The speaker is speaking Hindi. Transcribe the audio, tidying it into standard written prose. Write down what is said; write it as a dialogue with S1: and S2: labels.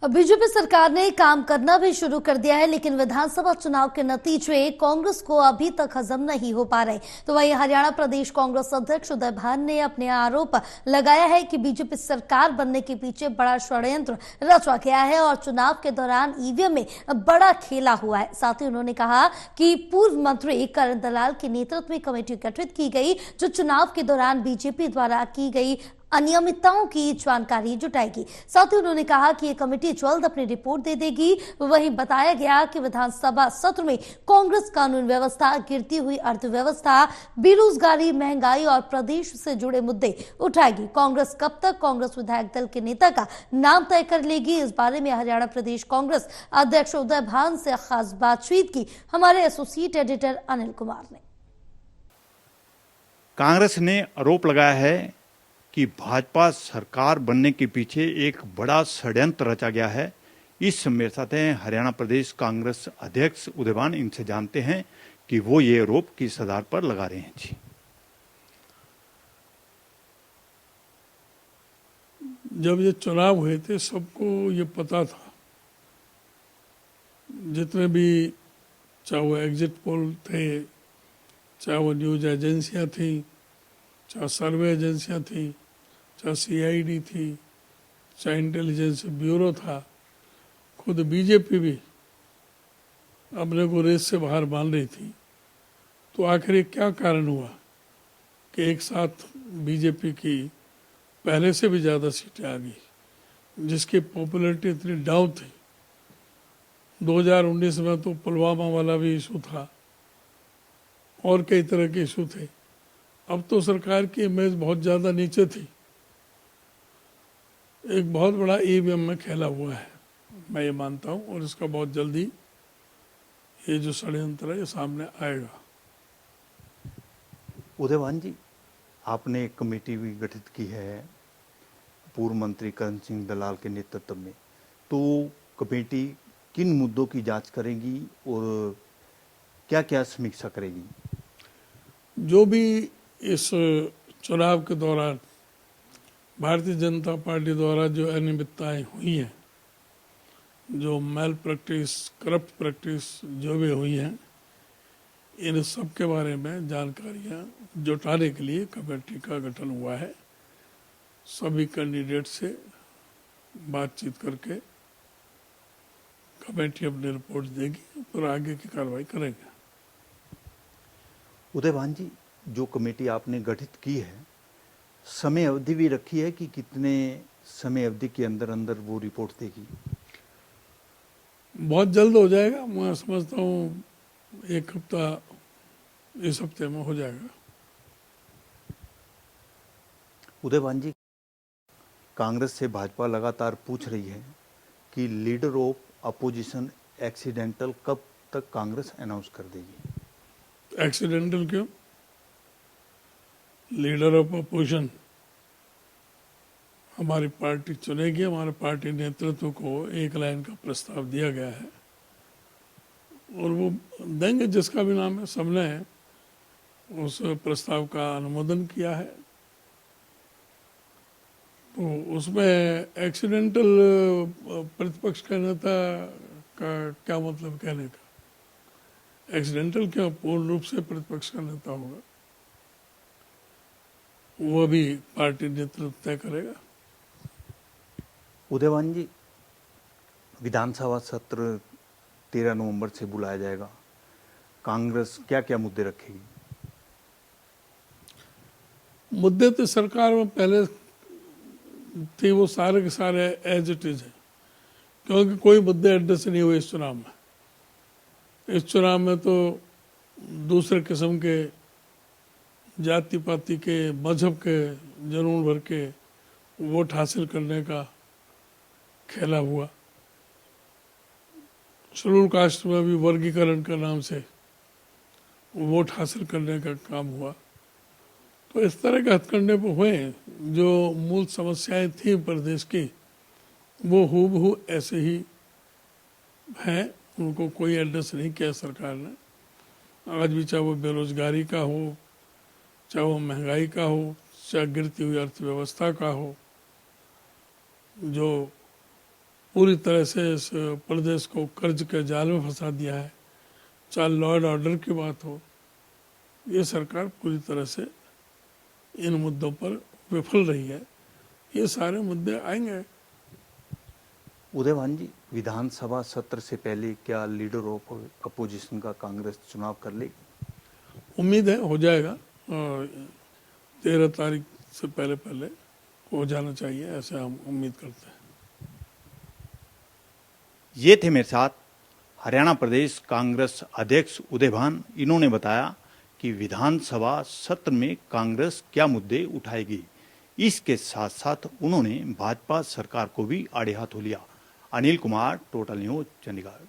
S1: बीजेपी सरकार ने काम करना भी शुरू कर दिया है, लेकिन विधानसभा चुनाव के नतीजे कांग्रेस को अभी तक हजम नहीं हो पा रहे। तो वहीं हरियाणा प्रदेश कांग्रेस अध्यक्ष उदय भान ने अपने आरोप लगाया है कि बीजेपी सरकार बनने के पीछे बड़ा षड्यंत्र रचा गया है और चुनाव के दौरान ईवीएम में बड़ा खेला हुआ है। साथ ही उन्होंने कहा कि पूर्व मंत्री करण दलाल के नेतृत्व में कमेटी गठित की गई, जो चुनाव के दौरान बीजेपी द्वारा की गई अनियमितताओं की जानकारी जुटाएगी। साथ ही उन्होंने कहा कि ये कमेटी जल्द अपनी रिपोर्ट दे देगी। वहीं बताया गया कि विधानसभा सत्र में कांग्रेस कानून व्यवस्था, गिरती हुई अर्थव्यवस्था, बेरोजगारी, महंगाई और प्रदेश से जुड़े मुद्दे उठाएगी। कांग्रेस कब तक कांग्रेस विधायक दल के नेता का नाम तय कर लेगी, इस बारे में हरियाणा प्रदेश कांग्रेस अध्यक्ष उदय भान से खास बातचीत की हमारे एसोसिएट एडिटर अनिल कुमार ने।
S2: कांग्रेस ने आरोप लगाया है कि भाजपा सरकार बनने के पीछे एक बड़ा षड्यंत्र रचा गया है। इस मेरे साथ हैं हरियाणा प्रदेश कांग्रेस अध्यक्ष उदय भान। इनसे जानते हैं कि वो ये आरोप किस आधार पर लगा रहे हैं। जी,
S3: जब ये चुनाव हुए थे सबको ये पता था, जितने भी चाहे वो एग्जिट पोल थे, चाहे वो न्यूज एजेंसियां थी, चाहे सर्वे एजेंसियां थी, चाहे सीआईडी थी, चाहे इंटेलिजेंस ब्यूरो था, खुद बीजेपी भी अपने को रेस से बाहर मान रही थी। तो आखिर ये क्या कारण हुआ कि एक साथ बीजेपी की पहले से भी ज़्यादा सीटें आ गई, जिसकी पॉपुलैरिटी इतनी डाउन थी। 2019 में तो पुलवामा वाला भी इशू था और कई तरह के इशू थे। अब तो सरकार की इमेज बहुत ज़्यादा नीचे थी। एक बहुत बड़ा ईवीएम में खेला हुआ है, मैं ये मानता हूँ, और इसका बहुत जल्दी ये जो षड्यंत्र है ये सामने आएगा।
S2: उदय भान जी, आपने एक कमेटी भी गठित की है पूर्व मंत्री करण सिंह दलाल के नेतृत्व में। तो कमेटी किन मुद्दों की जांच करेगी और क्या क्या समीक्षा करेगी?
S3: जो भी इस चुनाव के दौरान भारतीय जनता पार्टी द्वारा जो अनियमितताएं हुई हैं, जो मैल प्रैक्टिस, करप्ट प्रैक्टिस जो भी हुई हैं, इन सब के बारे में जानकारियां जुटाने के लिए कमेटी का गठन हुआ है। सभी कैंडिडेट से बातचीत करके कमेटी अपनी रिपोर्ट देगी, फिर आगे की कार्रवाई करेंगे।
S2: उदय भान जी, जो कमेटी आपने गठित की है, समय अवधि भी रखी है कि कितने समय अवधि के अंदर अंदर वो रिपोर्ट देगी?
S3: बहुत जल्द हो जाएगा, मैं समझता हूँ एक हफ्ता, इस हफ्ते में हो जाएगा।
S2: उदय भान जी, कांग्रेस से भाजपा लगातार पूछ रही है कि लीडर ऑफ अपोजिशन एक्सीडेंटल कब तक कांग्रेस अनाउंस कर देगी?
S3: एक्सीडेंटल क्यों? लीडर ऑफ अपोजिशन हमारी पार्टी चुनेगी। हमारे पार्टी नेतृत्व को एक लाइन का प्रस्ताव दिया गया है और वो देंगे, जिसका भी नाम है। सबने उस प्रस्ताव का अनुमोदन किया है। तो उसमें एक्सीडेंटल प्रतिपक्ष का नेता का क्या मतलब कहने का? एक्सीडेंटल क्यों, पूर्ण रूप से प्रतिपक्ष का नेता होगा। वो भी पार्टी नेतृत्व तय करेगा।
S2: उदय भान जी, विधानसभा सत्र 13 नवंबर से बुलाया जाएगा। कांग्रेस क्या क्या मुद्दे रखेगी?
S3: मुद्दे तो सरकार में पहले थे, वो सारे के सारे एज इट इज है, क्योंकि कोई मुद्दे एड्रेस नहीं हुए इस चुनाव में। इस चुनाव में तो दूसरे किस्म के जाति पाति के, मजहब के जुनून भर के वोट हासिल करने का खेला हुआ। शेड्यूल कास्ट में भी वर्गीकरण के नाम से वोट हासिल करने का काम हुआ। तो इस तरह के हथकंडे पर हुए। जो मूल समस्याएं थी प्रदेश की, वो हूबहू ऐसे ही हैं, उनको कोई एड्रेस नहीं किया सरकार ने। आज भी चाहे वो बेरोजगारी का हो, चाहे वो महंगाई का हो, चाहे गिरती हुई अर्थव्यवस्था का हो, जो पूरी तरह से इस प्रदेश को कर्ज के जाल में फंसा दिया है। चाहे लॉ एंड ऑर्डर की बात हो, ये सरकार पूरी तरह से इन मुद्दों पर विफल रही है। ये सारे मुद्दे आएंगे।
S2: उदयभान जी, विधानसभा सत्र से पहले क्या लीडर ऑफ अपोजिशन का कांग्रेस चुनाव कर लेगी?
S3: उम्मीद है हो जाएगा, 13 तारीख से पहले पहले हो जाना चाहिए, ऐसे हम उम्मीद करते हैं।
S2: ये थे मेरे साथ हरियाणा प्रदेश कांग्रेस अध्यक्ष उदयभान। इन्होंने बताया कि विधानसभा सत्र में कांग्रेस क्या मुद्दे उठाएगी। इसके साथ साथ उन्होंने भाजपा सरकार को भी आड़े हाथों लिया। Anil Kumar, total news, Chandigarh.